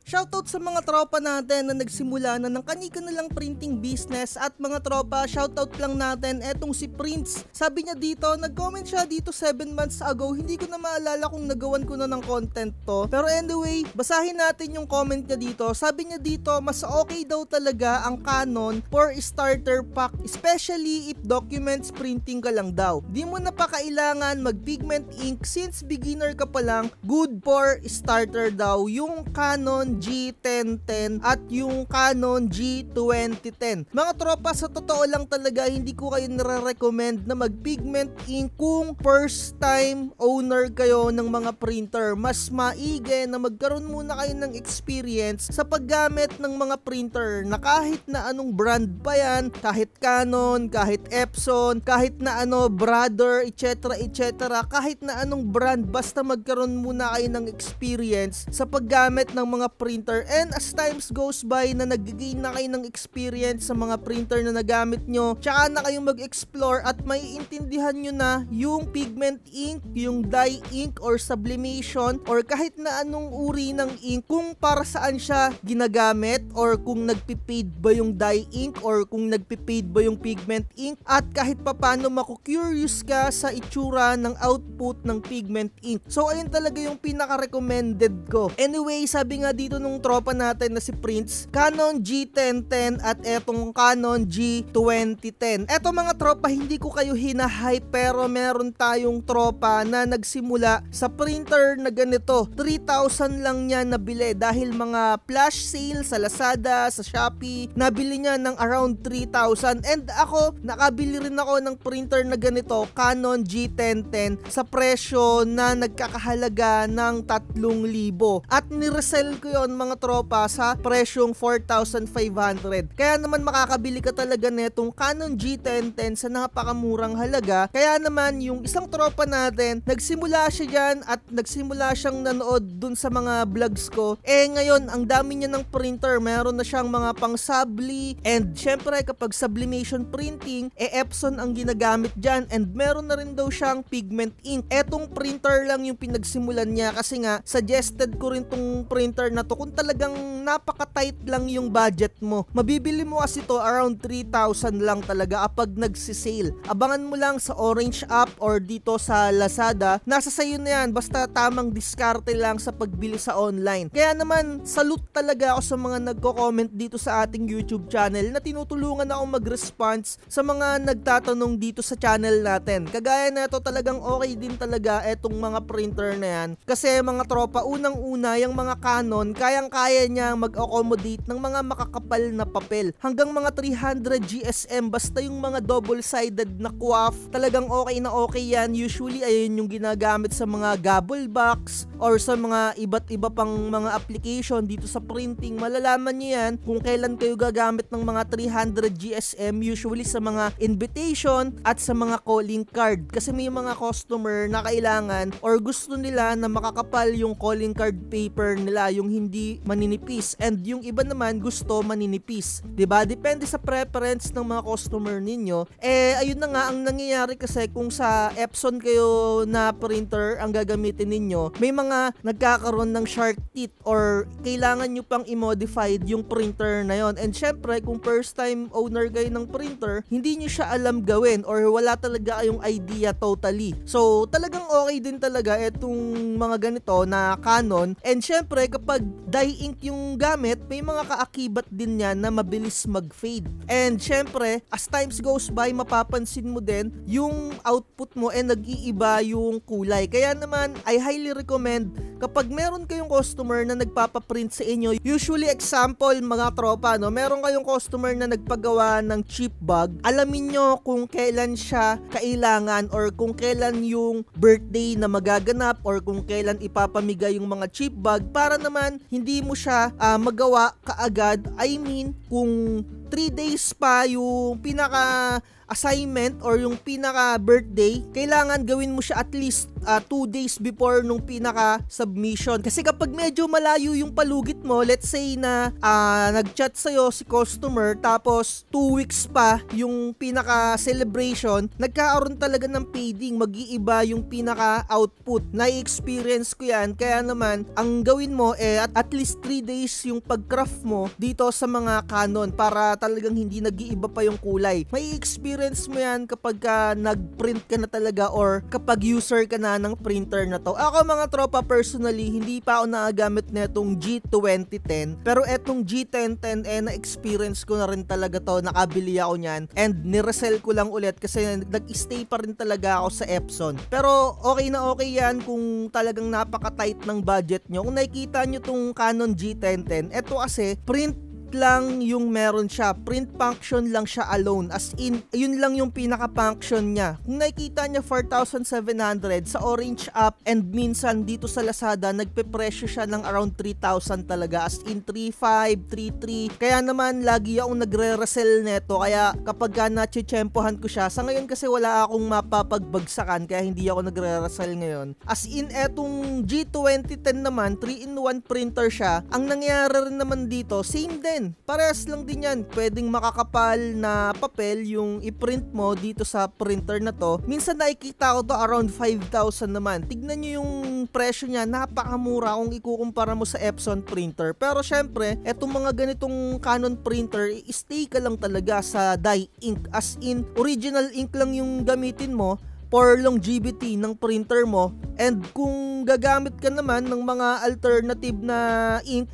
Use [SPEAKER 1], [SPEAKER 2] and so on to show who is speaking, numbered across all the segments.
[SPEAKER 1] Shoutout sa mga tropa natin na nagsimula na ng kani-kanilang printing business at mga tropa, shoutout lang natin etong si Prince. Sabi niya dito, nag-comment siya dito 7 months ago, hindi ko na maalala kung nagawan ko na ng content to. Pero anyway, basahin natin yung comment niya dito. Sabi niya dito, mas okay daw talaga ang Canon for starter pack, especially if documents printing ka lang daw. Di mo na pa kailangan mag-pigment ink since beginner ka pa lang, good for starter daw yung Canon G1010 at yung Canon G2010. Mga tropa, sa totoo lang talaga, hindi ko kayo nare-recommend na mag-pigment ink kung first time owner kayo ng mga printer. Mas maigi na magkaroon muna kayo ng experience sa paggamit ng mga printer na kahit na anong brand pa yan, kahit Canon, kahit Epson, kahit na ano, Brother, etc. kahit na anong brand, basta magkaroon muna kayo ng experience sa paggamit ng mga printer. And as times goes by na nag-gain na kayo ng experience sa mga printer na nagamit nyo, tsaka na kayong mag-explore at maiintindihan nyo na yung pigment ink, yung dye ink or sublimation or kahit na anong uri ng ink, kung para saan siya ginagamit or kung nagpipaid ba yung dye ink or kung nagpipaid ba yung pigment ink, at kahit papano maku-curious ka sa itsura ng output ng pigment ink. So ayun talaga yung pinaka-recommended ko. Anyway, sabi nga dito nung tropa natin na si Prince, Canon G1010 at etong Canon G2010. Eto mga tropa, hindi ko kayo hinahype pero meron tayong tropa na nagsimula sa printer na ganito. 3,000 lang niya nabili dahil mga flash sale sa Lazada, sa Shopee, nabili niya ng around 3,000. And ako, nakabili rin ako ng printer na ganito, Canon G1010, sa presyo na nagkakahalaga ng 3,000. At niresell ko yon mga tropa sa presyong 4,500. Kaya naman makakabili ka talaga netong Canon G1010 sa napakamurang halaga. Kaya naman yung isang tropa natin, nagsimula siya dyan at nagsimula siyang nanood dun sa mga vlogs ko. Ngayon, ang dami niya ng printer. Meron na siyang mga pang subli, and syempre kapag sublimation printing, Epson ang ginagamit dyan, and meron na rin daw siyang pigment ink. Etong printer lang yung pinagsimulan niya kasi nga suggested ko rin tong printer na to kung talagang napaka-tight lang yung budget mo. Mabibili mo kasi to around 3,000 lang talaga kapag nagsisale. Abangan mo lang sa Orange app or dito sa Lazada, nasa sayo na yan, basta tamang diskarte lang sa pagbili sa online. Kaya naman, salute talaga ako sa mga nagko-comment dito sa ating YouTube channel na tinutulungan ako mag-response sa mga nagtatanong dito sa channel natin. Kagaya na ito, talagang okay din talaga etong mga printer na yan. Kasi mga tropa, unang-una, yung mga Canon, kayang-kaya niya mag-accommodate ng mga makakapal na papel. Hanggang mga 300 GSM, basta yung mga double-sided na QAF, talagang okay na okay yan. Usually, ayun yung ginagamit sa mga gabble box or sa mga iba't iba pang mga application dito sa printing. Malalaman niyo yan kung kailan kayo gagamit ng mga 300 GSM, usually sa mga invitation at sa mga calling card. Kasi may mga customer na kailangan or gusto nila na makakapal yung calling card paper nila, yung hindi maninipis, and yung iba naman gusto maninipis. 'Di ba? Depende sa preference ng mga customer ninyo. Ayun na nga ang nangyayari kasi kung sa Epson kayo na printer ang gagamitin ninyo, may mga nagkakaroon ng shark teeth or kailangan nyo pang i-modified yung printer na yon. And syempre, kung first time owner kayo ng printer, hindi nyo siya alam gawin or wala talaga kayong idea totally. So, talagang okay din talaga itong mga ganito na Canon. And syempre, kapag dye ink yung gamit, may mga kaakibat din yan na mabilis mag-fade. And syempre, as times goes by, mapapansin mo din yung output mo nag-iiba yung kulay. Kaya naman, I highly recommend kapag meron kayong customer na nagpapaprint sa inyo, usually example mga tropa, no, meron kayong customer na nagpagawa ng chip bag, alamin nyo kung kailan siya kailangan or kung kailan yung birthday na magaganap or kung kailan ipapamigay yung mga chip bag para naman hindi mo siya magawa kaagad. I mean, kung 3 days pa yung pinaka assignment or yung pinaka birthday, kailangan gawin mo siya at least 2 days before nung pinaka submission. Kasi kapag medyo malayo yung palugit mo, let's say na nag-chat sa'yo si customer tapos 2 weeks pa yung pinaka celebration, nagkakaroon talaga ng fading, mag-iiba yung pinaka output. Na-experience ko yan, kaya naman ang gawin mo at least 3 days yung pag-craft mo dito sa mga Canon para talagang hindi nag-iiba pa yung kulay. May experience mo yan kapag nag-print ka na talaga or kapag user ka na ng printer na to. Ako mga tropa, personally, hindi pa ako nagagamit na itong G2010, pero etong G1010 na-experience ko na rin talaga to, nakabili ako nyan and niresell ko lang ulit kasi nag-stay pa rin talaga ako sa Epson. Pero okay na okay yan kung talagang napaka-tight ng budget nyo. Kung nakikita nyo tong Canon G1010, eto kasi print lang yung meron siya, print function lang siya alone, as in yun lang yung pinaka function niya. Kung nakikita niya 4,700 sa Orange app and minsan dito sa Lazada nagpe-presyo siya ng around 3,000 talaga, as in 3,500, 3,300. Kaya naman lagi akong nagre-resell neto, kaya kapag nachichempohan ko siya, sa ngayon kasi wala akong mapapagbagsakan kaya hindi ako nagre-resell ngayon. As in etong G2010 naman 3-in-1 printer siya. Ang nangyari rin naman dito, same din, parehas lang din yan. Pwedeng makakapal na papel yung i-print mo dito sa printer na to. Minsan nakikita ko to around 5,000 naman. Tignan nyo yung presyo niya, napakamura kung ikukumpara mo sa Epson printer. Pero syempre, etong mga ganitong Canon printer, stay ka lang talaga sa dye ink. As in, original ink lang yung gamitin mo for longevity ng printer mo. And kung gagamit ka naman ng mga alternative na ink,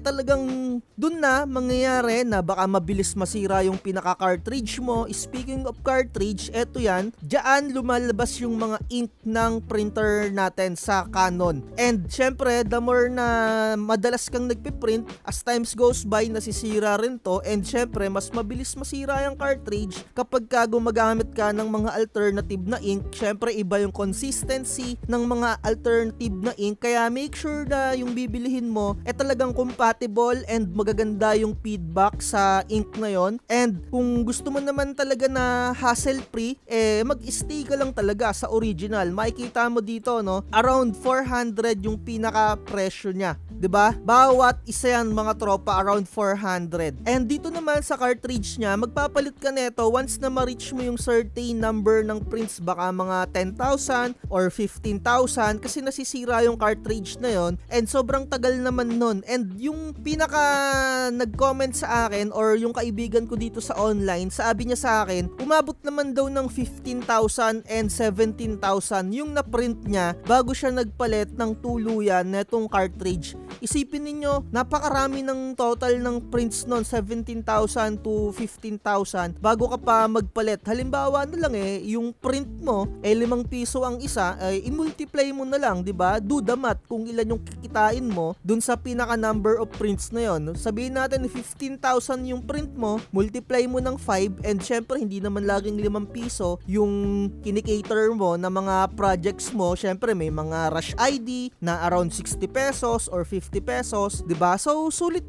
[SPEAKER 1] talagang dun na mangyayari na baka mabilis masira yung pinaka-cartridge mo. Speaking of cartridge, eto yan, diyan lumalabas yung mga ink ng printer natin sa Canon. And syempre, the more na madalas kang nagpiprint, as times goes by, nasisira rin to. And syempre, mas mabilis masira yung cartridge kapag gumagamit ka ng mga alternative na ink. Syempre, iba yung consistency ng mga alternative na ink, kaya make sure na yung bibilihin mo talagang compatible and magaganda yung feedback sa ink na yon. And kung gusto mo naman talaga na hassle free, mag-stay ka lang talaga sa original. Makikita mo dito, no, around 400 yung pinaka presyo niya, 'di ba? Bawat isa yan mga tropa, around 400. And dito naman sa cartridge niya, magpapalit ka nito once na ma-reach mo yung certain number ng prints, baka mga 10,000 or 15,000, kasi nasisira yung cartridge na yon. And sobrang tagal naman nun. And yung pinaka nag-comment sa akin or yung kaibigan ko dito sa online, sabi niya sa akin, umabot naman daw ng 15,000 and 17,000 yung na-print niya bago siya nagpalit ng tuluyan netong cartridge. Isipin ninyo, napakarami ng total ng prints nun, 17,000 to 15,000 bago ka pa magpalit. Halimbawa na lang yung print mo 5 piso ang isa, i-multiply mo na lang, 'di ba? Do the math kung ilan yung kikitain mo dun sa pinaka number of prints na yon. Sabihin natin 15,000 yung print mo, multiply mo ng 5, and syempre hindi naman laging 5 piso yung kinikater mo na mga projects mo. Syempre may mga rush ID na around 60 pesos or 50 pesos, 'di ba? So sulit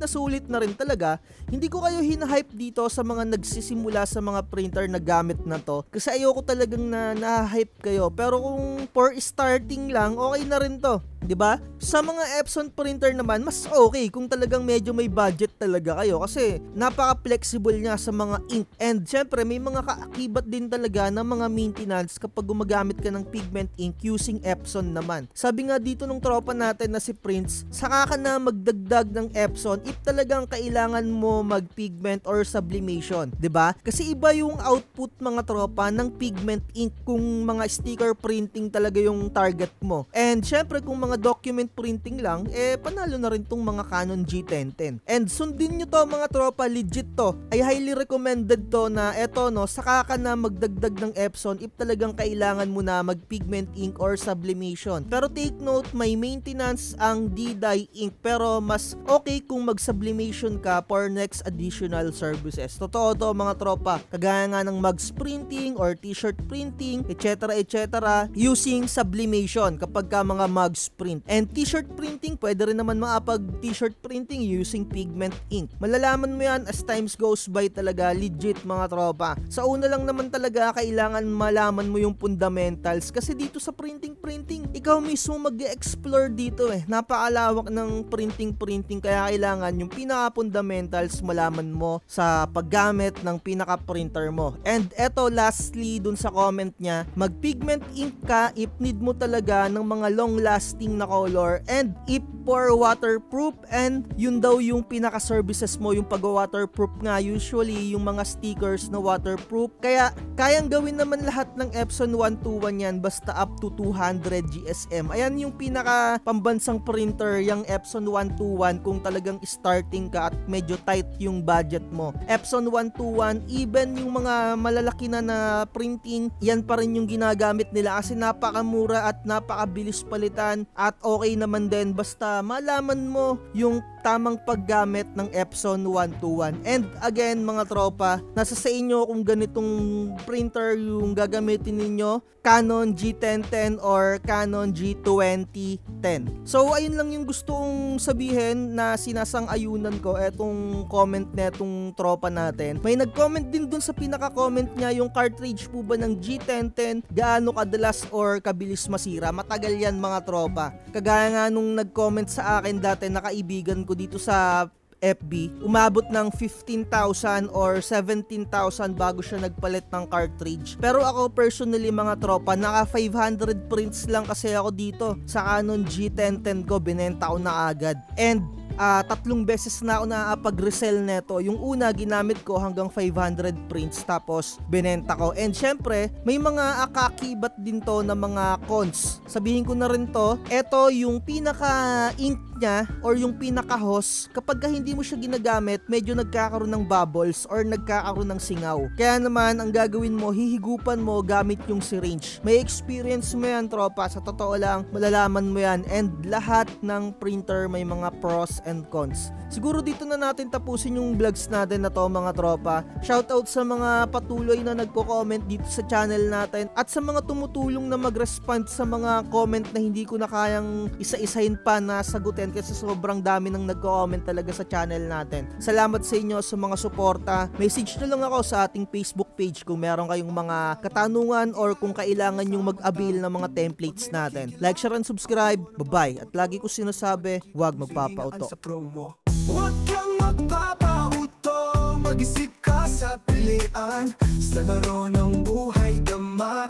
[SPEAKER 1] na rin talaga. Hindi ko kayo hina-hype dito sa mga nagsisimula sa mga printer na gamit na to, kasi ayoko talagang na-hype kayo. Pero kung for starting lang, okay na rin to, 'di ba? Sa mga Epson printer naman, mas okay kung talagang medyo may budget talaga kayo, kasi napaka-flexible niya sa mga ink. And syempre may mga kaakibat din talaga ng mga maintenance kapag gumagamit ka ng pigment ink using Epson naman. Sabi nga dito ng tropa natin na si Prince, saka ka na magdagdag ng Epson if talagang kailangan mo mag-pigment or sublimation, 'di ba? Kasi iba yung output mga tropa ng pigment ink kung mga sticker printing talaga yung target mo. And syempre kung mga document printing lang, panalo na rin tong mga Canon G1010. And sundin nyo to mga tropa, legit to. I highly recommended to na eto, no, saka ka na magdagdag ng Epson if talagang kailangan mo na mag-pigment ink or sublimation. Pero take note, may maintenance ang D-dye ink, pero mas okay kung mag-sublimation ka for next additional services. Totoo to mga tropa. Kagaya nga ng mugs printing or t-shirt printing, etc. using sublimation kapag ka mga mugs print. And t-shirt printing, pwede rin naman makapag t-shirt printing using pigment ink. Malalaman mo yan as times goes by talaga, legit mga tropa. Sa una lang naman talaga kailangan malaman mo yung fundamentals kasi dito sa printing ikaw mismo mag-explore dito napakalawak ng printing kaya kailangan yung pinaka-fundamentals malaman mo sa paggamit ng pinaka-printer mo. And eto lastly dun sa comment niya, mag-pigment ink ka if need mo talaga ng mga long-lasting na color and if for waterproof, and yun daw yung pinaka-services mo, yung pag-waterproof nga, usually yung mga stickers na waterproof. Kaya kayang gawin naman lahat ng Epson 121 yan basta up to 200 GSM. Ayan yung pinaka pambansang printer, yung Epson 121 kung talagang starting ka at medyo tight yung budget mo. Epson 121, even yung mga malalaki na printing, yan pa rin yung ginagamit nila kasi napakamura at napakabilis palitan at okay naman din basta malaman mo yung tamang paggamit ng Epson 121. And again mga tropa, nasa sa inyo kung ganitong printer yung gagamitin ninyo, Canon G1010 or Canon G2010. So ayun lang yung gusto kong sabihin na sinasang-ayunan ko etong comment na etong tropa natin. May nag-comment din dun sa pinaka-comment niya, yung cartridge po ba ng G1010 gaano kadalas or kabilis masira? Matagal yan mga tropa. Kagaya nga nung nag-comment sa akin dati na kaibigan ko dito sa FB, umabot ng 15,000 or 17,000 bago siya nagpalit ng cartridge. Pero ako personally mga tropa, naka 500 prints lang kasi ako dito sa Canon G1010 ko, binenta ko na agad. And 3 beses na ako nakapag-resell neto. Yung una ginamit ko hanggang 500 prints tapos binenta ko. And syempre may mga akakibat din to na mga cons. Sabihin ko na rin to, eto yung pinaka ink niya or yung pinaka hose, kapag hindi mo siya ginagamit medyo nagkakaroon ng bubbles or nagkakaroon ng singaw. Kaya naman ang gagawin mo, hihigupan mo gamit yung syringe. May experience mo yan tropa, sa totoo lang malalaman mo yan. And lahat ng printer may mga pros and cons. Siguro dito na natin tapusin yung vlogs natin na to mga tropa. Shoutout sa mga patuloy na nagko-comment dito sa channel natin at sa mga tumutulong na mag-respond sa mga comment na hindi ko na kayang isa-isahin pa na sagutin kasi sobrang dami nang nagko-comment talaga sa channel natin. Salamat sa inyo sa mga suporta. Message na lang ako sa ating Facebook page kung meron kayong mga katanungan or kung kailangan yung mag-avail ng mga templates natin. Like, share, and subscribe. Bye-bye. At lagi ko sinasabi, huwag magpapauto.
[SPEAKER 2] Huwag kang magpapauto, mag-isip ka sa pilian, sa laro ng buhay dama.